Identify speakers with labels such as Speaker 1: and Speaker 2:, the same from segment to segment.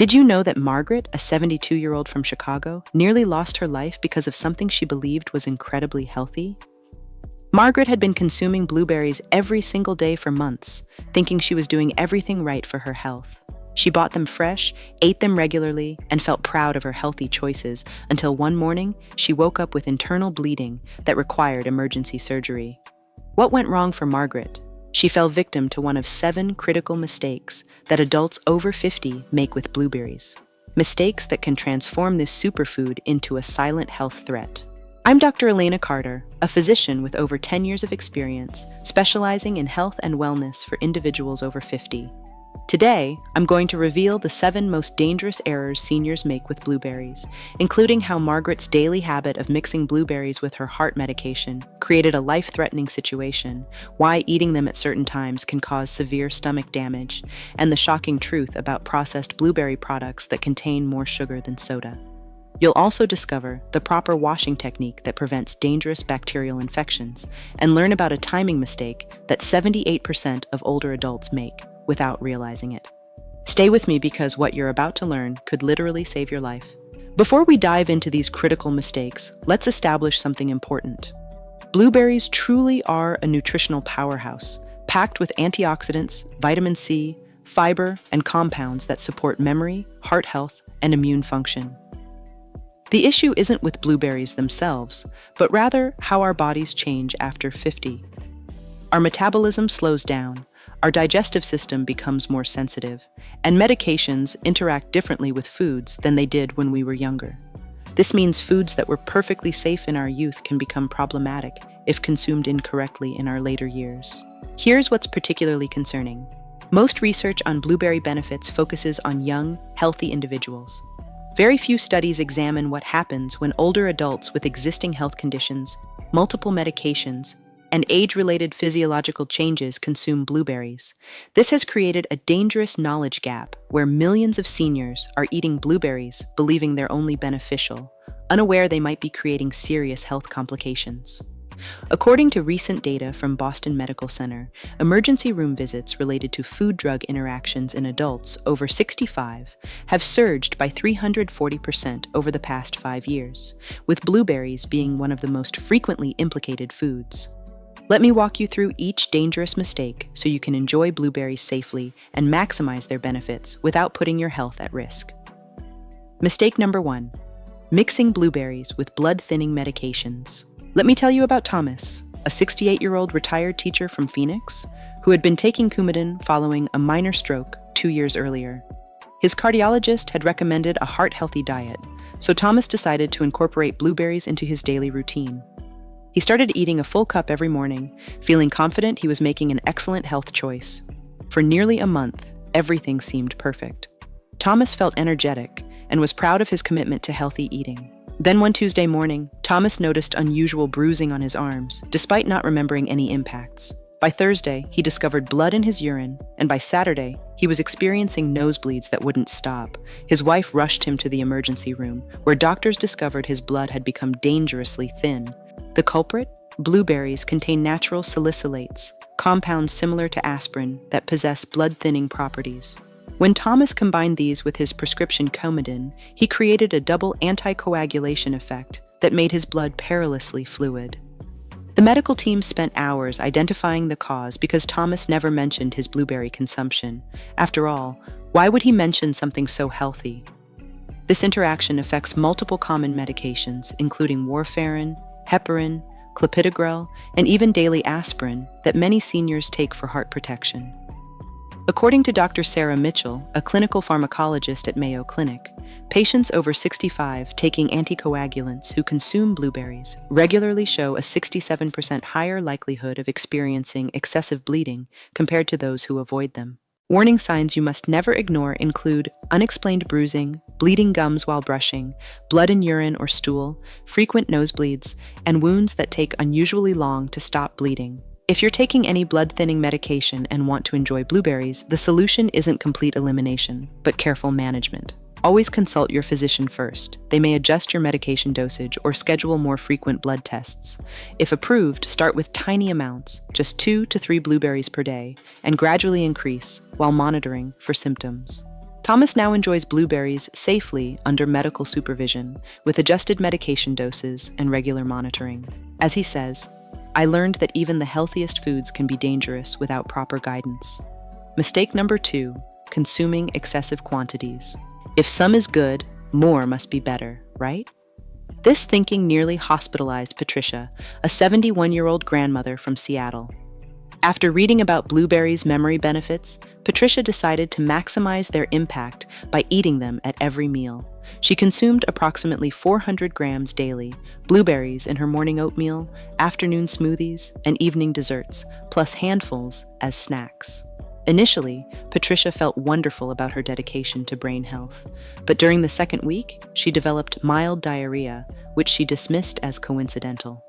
Speaker 1: Did you know that Margaret, a 72-year-old from Chicago, nearly lost her life because of something she believed was incredibly healthy? Margaret had been consuming blueberries every single day for months, thinking she was doing everything right for her health. She bought them fresh, ate them regularly, and felt proud of her healthy choices until one morning she woke up with internal bleeding that required emergency surgery. What went wrong for Margaret? She fell victim to one of 7 critical mistakes that adults over 50 make with blueberries. Mistakes that can transform this superfood into a silent health threat. I'm Dr. Elena Carter, a physician with over 10 years of experience, specializing in health and wellness for individuals over 50. Today, I'm going to reveal the 7 most dangerous errors seniors make with blueberries, including how Margaret's daily habit of mixing blueberries with her heart medication created a life-threatening situation, why eating them at certain times can cause severe stomach damage, and the shocking truth about processed blueberry products that contain more sugar than soda. You'll also discover the proper washing technique that prevents dangerous bacterial infections, and learn about a timing mistake that 78% of older adults make without realizing it. Stay with me because what you're about to learn could literally save your life. Before we dive into these critical mistakes, let's establish something important. Blueberries truly are a nutritional powerhouse, packed with antioxidants, vitamin C, fiber, and compounds that support memory, heart health, and immune function. The issue isn't with blueberries themselves, but rather how our bodies change after 50. Our metabolism slows down, our digestive system becomes more sensitive, and medications interact differently with foods than they did when we were younger. This means foods that were perfectly safe in our youth can become problematic if consumed incorrectly in our later years. Here's what's particularly concerning. Most research on blueberry benefits focuses on young, healthy individuals. Very few studies examine what happens when older adults with existing health conditions, multiple medications, and age-related physiological changes consume blueberries. This has created a dangerous knowledge gap where millions of seniors are eating blueberries believing they're only beneficial, unaware they might be creating serious health complications. According to recent data from Boston Medical Center, emergency room visits related to food-drug interactions in adults over 65 have surged by 340% over the past 5 years, with blueberries being one of the most frequently implicated foods. Let me walk you through each dangerous mistake so you can enjoy blueberries safely and maximize their benefits without putting your health at risk. Mistake number 1. Mixing blueberries with blood-thinning medications. Let me tell you about Thomas, a 68-year-old retired teacher from Phoenix who had been taking Coumadin following a minor stroke 2 years earlier. His cardiologist had recommended a heart-healthy diet, so Thomas decided to incorporate blueberries into his daily routine. He started eating a full cup every morning, feeling confident he was making an excellent health choice. For nearly a month, everything seemed perfect. Thomas felt energetic and was proud of his commitment to healthy eating. Then one Tuesday morning, Thomas noticed unusual bruising on his arms, despite not remembering any impacts. By Thursday, he discovered blood in his urine, and by Saturday, he was experiencing nosebleeds that wouldn't stop. His wife rushed him to the emergency room, where doctors discovered his blood had become dangerously thin. The culprit? Blueberries contain natural salicylates, compounds similar to aspirin that possess blood-thinning properties. When Thomas combined these with his prescription Coumadin, he created a double anticoagulation effect that made his blood perilously fluid. The medical team spent hours identifying the cause because Thomas never mentioned his blueberry consumption. After all, why would he mention something so healthy? This interaction affects multiple common medications, including warfarin, heparin, clopidogrel, and even daily aspirin that many seniors take for heart protection. According to Dr. Sarah Mitchell, a clinical pharmacologist at Mayo Clinic, patients over 65 taking anticoagulants who consume blueberries regularly show a 67% higher likelihood of experiencing excessive bleeding compared to those who avoid them. Warning signs you must never ignore include unexplained bruising, bleeding gums while brushing, blood in urine or stool, frequent nosebleeds, and wounds that take unusually long to stop bleeding. If you're taking any blood-thinning medication and want to enjoy blueberries, the solution isn't complete elimination, but careful management. Always consult your physician first. They may adjust your medication dosage or schedule more frequent blood tests. If approved, start with tiny amounts, just 2 to 3 blueberries per day, and gradually increase while monitoring for symptoms. Thomas now enjoys blueberries safely under medical supervision, with adjusted medication doses and regular monitoring. As he says, "I learned that even the healthiest foods can be dangerous without proper guidance." Mistake number 2, consuming excessive quantities. If some is good, more must be better, right? This thinking nearly hospitalized Patricia, a 71-year-old grandmother from Seattle. After reading about blueberries' memory benefits, Patricia decided to maximize their impact by eating them at every meal. She consumed approximately 400 grams daily, blueberries in her morning oatmeal, afternoon smoothies, and evening desserts, plus handfuls as snacks. Initially, Patricia felt wonderful about her dedication to brain health, but during the second week, she developed mild diarrhea, which she dismissed as coincidental.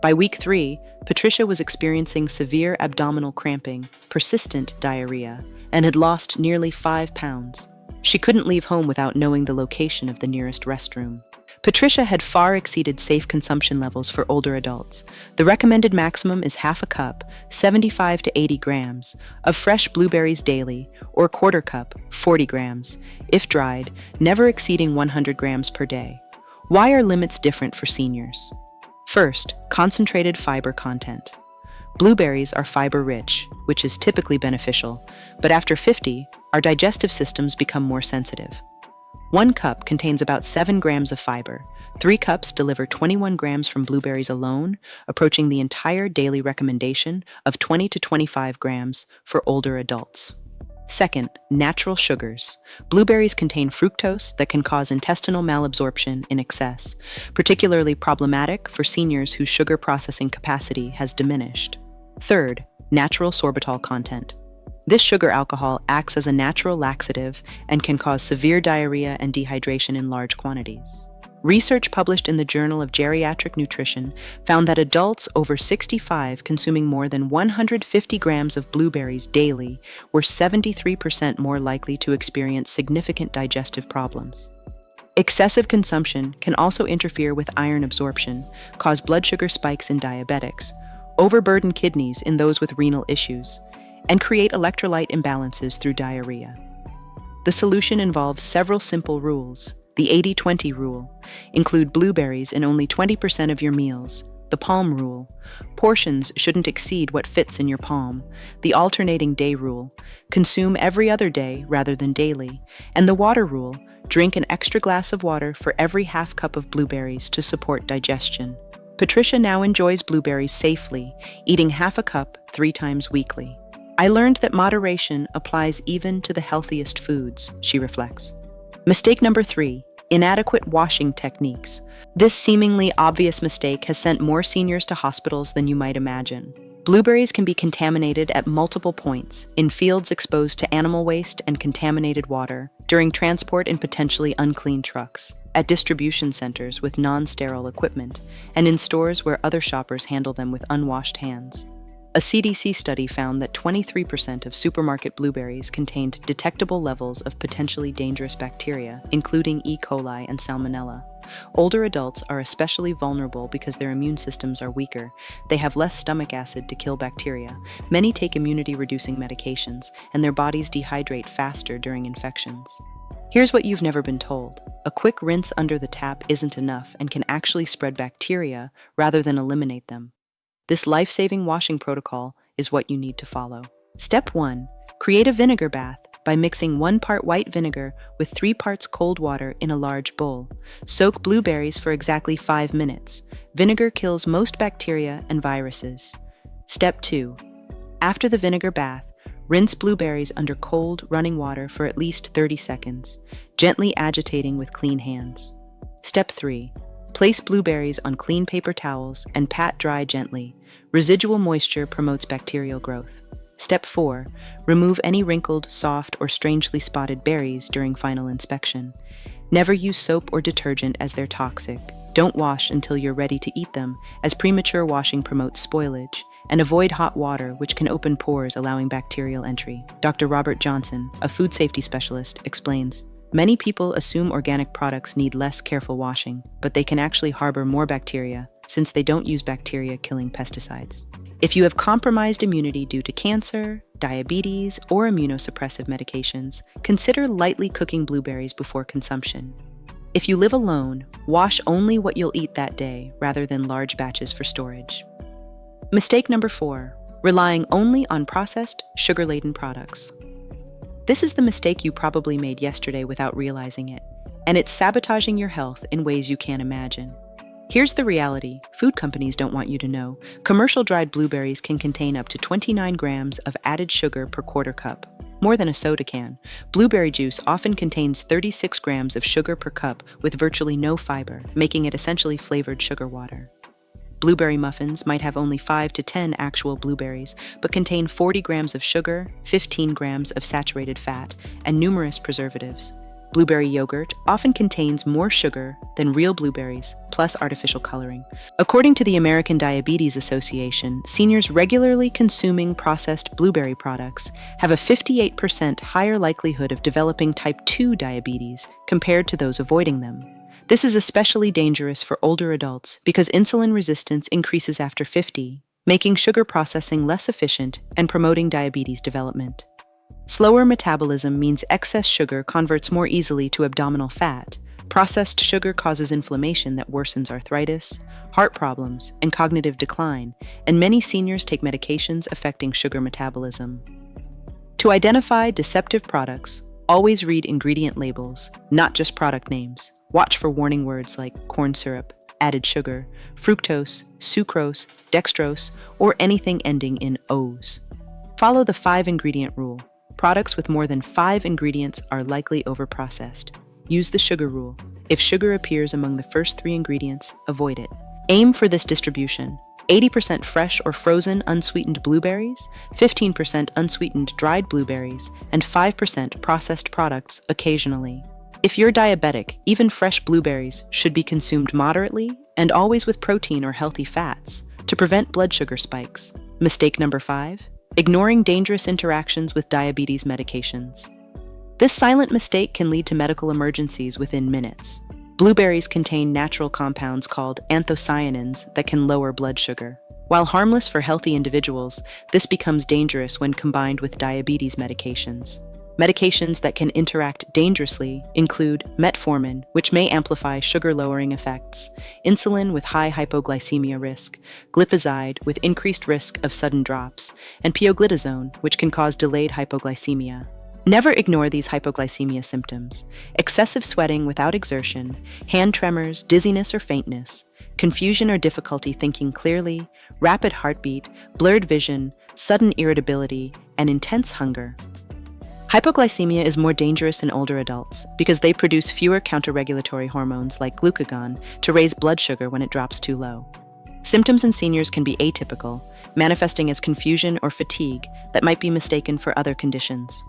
Speaker 1: By week 3, Patricia was experiencing severe abdominal cramping, persistent diarrhea, and had lost nearly 5 pounds. She couldn't leave home without knowing the location of the nearest restroom. Patricia had far exceeded safe consumption levels for older adults. The recommended maximum is half a cup, 75 to 80 grams, of fresh blueberries daily, or quarter cup, 40 grams, if dried, never exceeding 100 grams per day. Why are limits different for seniors? First, concentrated fiber content. Blueberries are fiber-rich, which is typically beneficial, but after 50, our digestive systems become more sensitive. 1 cup contains about 7 grams of fiber. 3 cups deliver 21 grams from blueberries alone, approaching the entire daily recommendation of 20 to 25 grams for older adults. Second, natural sugars. Blueberries contain fructose that can cause intestinal malabsorption in excess, particularly problematic for seniors whose sugar processing capacity has diminished. Third, natural sorbitol content. This sugar alcohol acts as a natural laxative and can cause severe diarrhea and dehydration in large quantities. Research published in the Journal of Geriatric Nutrition found that adults over 65 consuming more than 150 grams of blueberries daily were 73% more likely to experience significant digestive problems. Excessive consumption can also interfere with iron absorption, cause blood sugar spikes in diabetics, overburden kidneys in those with renal issues, and create electrolyte imbalances through diarrhea. The solution involves several simple rules. The 80-20 rule. Include blueberries in only 20% of your meals. The palm rule. Portions shouldn't exceed what fits in your palm. The alternating day rule. Consume every other day rather than daily. And the water rule. Drink an extra glass of water for every half cup of blueberries to support digestion. Patricia now enjoys blueberries safely, eating half a cup 3 times weekly. I learned that moderation applies even to the healthiest foods, she reflects. Mistake number 3, inadequate washing techniques. This seemingly obvious mistake has sent more seniors to hospitals than you might imagine. Blueberries can be contaminated at multiple points, in fields exposed to animal waste and contaminated water, during transport in potentially unclean trucks, at distribution centers with non-sterile equipment, and in stores where other shoppers handle them with unwashed hands. A CDC study found that 23% of supermarket blueberries contained detectable levels of potentially dangerous bacteria, including E. coli and Salmonella. Older adults are especially vulnerable because their immune systems are weaker. They have less stomach acid to kill bacteria. Many take immunity-reducing medications, and their bodies dehydrate faster during infections. Here's what you've never been told. A quick rinse under the tap isn't enough and can actually spread bacteria rather than eliminate them. This life-saving washing protocol is what you need to follow. Step 1. Create a vinegar bath by mixing 1 part white vinegar with 3 parts cold water in a large bowl. Soak blueberries for exactly 5 minutes. Vinegar kills most bacteria and viruses. Step 2. After the vinegar bath, rinse blueberries under cold, running water for at least 30 seconds, gently agitating with clean hands. Step 3. Place blueberries on clean paper towels and pat dry gently. Residual moisture promotes bacterial growth. Step 4. Remove any wrinkled, soft, or strangely spotted berries during final inspection. Never use soap or detergent as they're toxic. Don't wash until you're ready to eat them, as premature washing promotes spoilage. And avoid hot water, which can open pores, allowing bacterial entry. Dr. Robert Johnson, a food safety specialist, explains, many people assume organic products need less careful washing, but they can actually harbor more bacteria since they don't use bacteria-killing pesticides. If you have compromised immunity due to cancer, diabetes, or immunosuppressive medications, consider lightly cooking blueberries before consumption. If you live alone, wash only what you'll eat that day rather than large batches for storage. Mistake number 4, relying only on processed, sugar-laden products. This is the mistake you probably made yesterday without realizing it, and it's sabotaging your health in ways you can't imagine. Here's the reality food companies don't want you to know. Commercial dried blueberries can contain up to 29 grams of added sugar per quarter cup, more than a soda can. Blueberry juice often contains 36 grams of sugar per cup with virtually no fiber, making it essentially flavored sugar water. Blueberry muffins might have only 5 to 10 actual blueberries, but contain 40 grams of sugar, 15 grams of saturated fat, and numerous preservatives. Blueberry yogurt often contains more sugar than real blueberries, plus artificial coloring. According to the American Diabetes Association, seniors regularly consuming processed blueberry products have a 58% higher likelihood of developing type 2 diabetes compared to those avoiding them. This is especially dangerous for older adults because insulin resistance increases after 50, making sugar processing less efficient and promoting diabetes development. Slower metabolism means excess sugar converts more easily to abdominal fat. Processed sugar causes inflammation that worsens arthritis, heart problems, and cognitive decline, and many seniors take medications affecting sugar metabolism. To identify deceptive products, always read ingredient labels, not just product names. Watch for warning words like corn syrup, added sugar, fructose, sucrose, dextrose, or anything ending in O's. Follow the 5-ingredient rule. Products with more than 5 ingredients are likely overprocessed. Use the sugar rule. If sugar appears among the first 3 ingredients, avoid it. Aim for this distribution: 80% fresh or frozen unsweetened blueberries, 15% unsweetened dried blueberries, and 5% processed products occasionally. If you're diabetic, even fresh blueberries should be consumed moderately and always with protein or healthy fats to prevent blood sugar spikes. Mistake number 5. Ignoring dangerous interactions with diabetes medications. This silent mistake can lead to medical emergencies within minutes. Blueberries contain natural compounds called anthocyanins that can lower blood sugar. While harmless for healthy individuals, this becomes dangerous when combined with diabetes medications. Medications that can interact dangerously include metformin, which may amplify sugar-lowering effects, insulin with high hypoglycemia risk, glipizide with increased risk of sudden drops, and pioglitazone, which can cause delayed hypoglycemia. Never ignore these hypoglycemia symptoms: excessive sweating without exertion, hand tremors, dizziness or faintness, confusion or difficulty thinking clearly, rapid heartbeat, blurred vision, sudden irritability, and intense hunger. Hypoglycemia is more dangerous in older adults because they produce fewer counterregulatory hormones like glucagon to raise blood sugar when it drops too low. Symptoms in seniors can be atypical, manifesting as confusion or fatigue that might be mistaken for other conditions.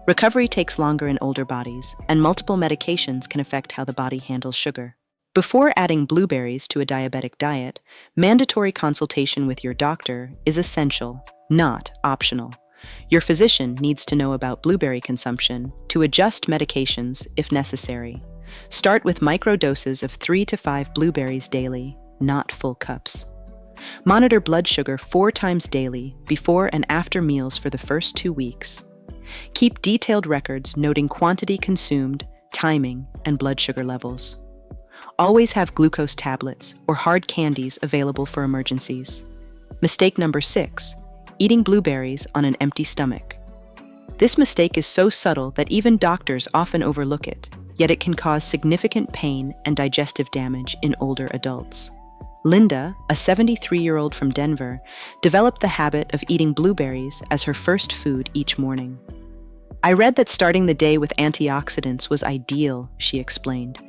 Speaker 1: Recovery takes longer in older bodies, and multiple medications can affect how the body handles sugar. Before adding blueberries to a diabetic diet, mandatory consultation with your doctor is essential, not optional. Your physician needs to know about blueberry consumption to adjust medications if necessary. Start with microdoses of 3 to 5 blueberries daily, not full cups. Monitor blood sugar 4 times daily before and after meals for the first 2 weeks. Keep detailed records noting quantity consumed, timing, and blood sugar levels. Always have glucose tablets or hard candies available for emergencies. Mistake number 6. Eating blueberries on an empty stomach. This mistake is so subtle that even doctors often overlook it, yet it can cause significant pain and digestive damage in older adults. Linda, a 73-year-old from Denver, developed the habit of eating blueberries as her first food each morning. "I read that starting the day with antioxidants was ideal," she explained.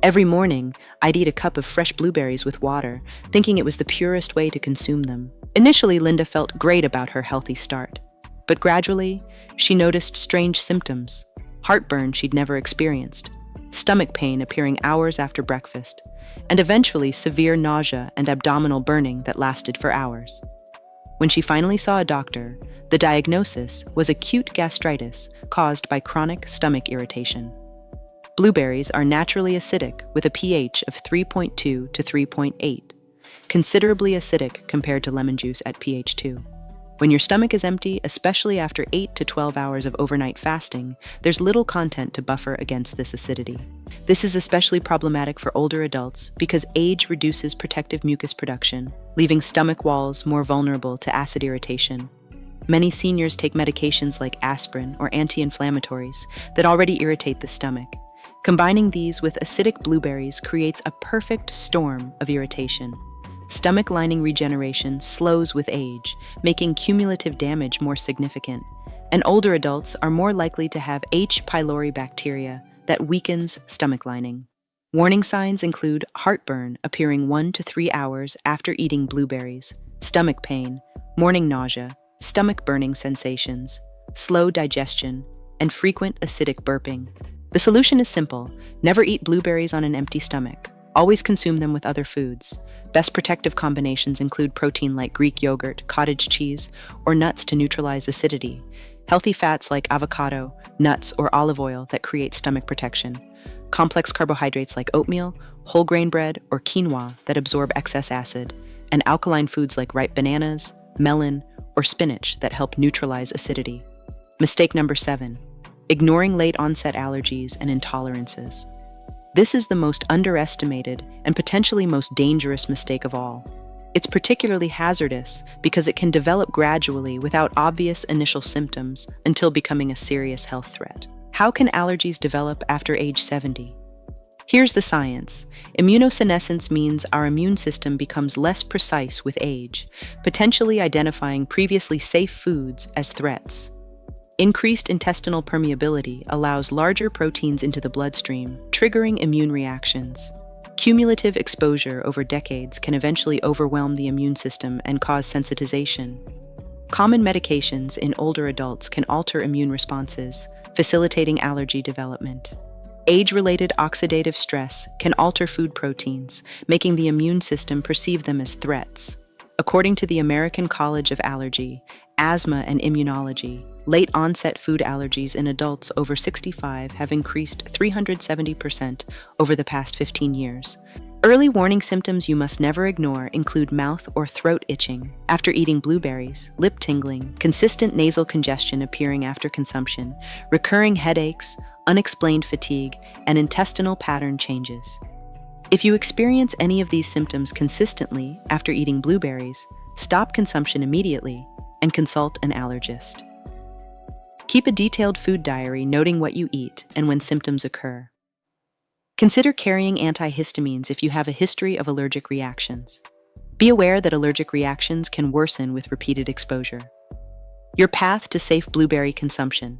Speaker 1: "Every morning, I'd eat a cup of fresh blueberries with water, thinking it was the purest way to consume them." Initially, Linda felt great about her healthy start, but gradually, she noticed strange symptoms: heartburn she'd never experienced, stomach pain appearing hours after breakfast, and eventually severe nausea and abdominal burning that lasted for hours. When she finally saw a doctor, the diagnosis was acute gastritis caused by chronic stomach irritation. Blueberries are naturally acidic with a pH of 3.2 to 3.8, considerably acidic compared to lemon juice at pH 2. When your stomach is empty, especially after 8 to 12 hours of overnight fasting, there's little content to buffer against this acidity. This is especially problematic for older adults because age reduces protective mucus production, leaving stomach walls more vulnerable to acid irritation. Many seniors take medications like aspirin or anti-inflammatories that already irritate the stomach. Combining these with acidic blueberries creates a perfect storm of irritation. Stomach lining regeneration slows with age, making cumulative damage more significant, and older adults are more likely to have H. pylori bacteria that weakens stomach lining. Warning signs include heartburn appearing 1 to 3 hours after eating blueberries, stomach pain, morning nausea, stomach burning sensations, slow digestion, and frequent acidic burping. The solution is simple: never eat blueberries on an empty stomach. Always consume them with other foods. Best protective combinations include protein like Greek yogurt, cottage cheese, or nuts to neutralize acidity, healthy fats like avocado, nuts, or olive oil that create stomach protection, complex carbohydrates like oatmeal, whole grain bread, or quinoa that absorb excess acid, and alkaline foods like ripe bananas, melon, or spinach that help neutralize acidity. Mistake number 7: ignoring late-onset allergies and intolerances. This is the most underestimated and potentially most dangerous mistake of all. It's particularly hazardous because it can develop gradually without obvious initial symptoms until becoming a serious health threat. How can allergies develop after age 70? Here's the science. Immunosenescence means our immune system becomes less precise with age, potentially identifying previously safe foods as threats. Increased intestinal permeability allows larger proteins into the bloodstream, triggering immune reactions. Cumulative exposure over decades can eventually overwhelm the immune system and cause sensitization. Common medications in older adults can alter immune responses, facilitating allergy development. Age-related oxidative stress can alter food proteins, making the immune system perceive them as threats. According to the American College of Allergy, Asthma and Immunology, late-onset food allergies in adults over 65 have increased 370% over the past 15 years. Early warning symptoms you must never ignore include mouth or throat itching after eating blueberries, lip tingling, consistent nasal congestion appearing after consumption, recurring headaches, unexplained fatigue, and intestinal pattern changes. If you experience any of these symptoms consistently after eating blueberries, stop consumption immediately and consult an allergist. Keep a detailed food diary noting what you eat and when symptoms occur. Consider carrying antihistamines if you have a history of allergic reactions. Be aware that allergic reactions can worsen with repeated exposure. Your path to safe blueberry consumption.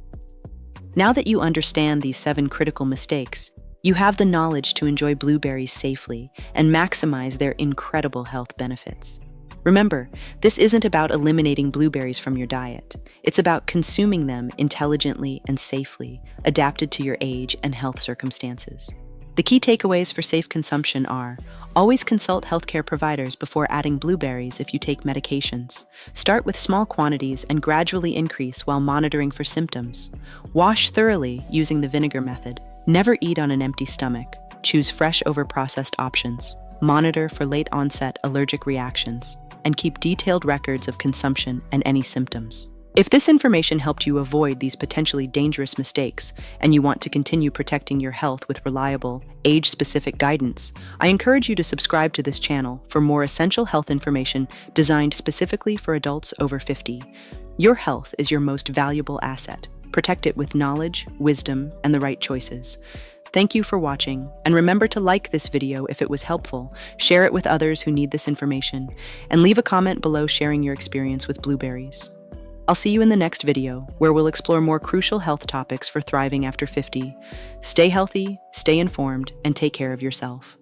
Speaker 1: Now that you understand these 7 critical mistakes, you have the knowledge to enjoy blueberries safely and maximize their incredible health benefits. Remember, this isn't about eliminating blueberries from your diet. It's about consuming them intelligently and safely, adapted to your age and health circumstances. The key takeaways for safe consumption are: always consult healthcare providers before adding blueberries if you take medications. Start with small quantities and gradually increase while monitoring for symptoms. Wash thoroughly using the vinegar method. Never eat on an empty stomach. Choose fresh over processed options. Monitor for late-onset allergic reactions, and keep detailed records of consumption and any symptoms. If this information helped you avoid these potentially dangerous mistakes, and you want to continue protecting your health with reliable, age-specific guidance, I encourage you to subscribe to this channel for more essential health information designed specifically for adults over 50. Your health is your most valuable asset. Protect it with knowledge, wisdom, and the right choices. Thank you for watching, and remember to like this video if it was helpful, share it with others who need this information, and leave a comment below sharing your experience with blueberries. I'll see you in the next video, where we'll explore more crucial health topics for thriving after 50. Stay healthy, stay informed, and take care of yourself.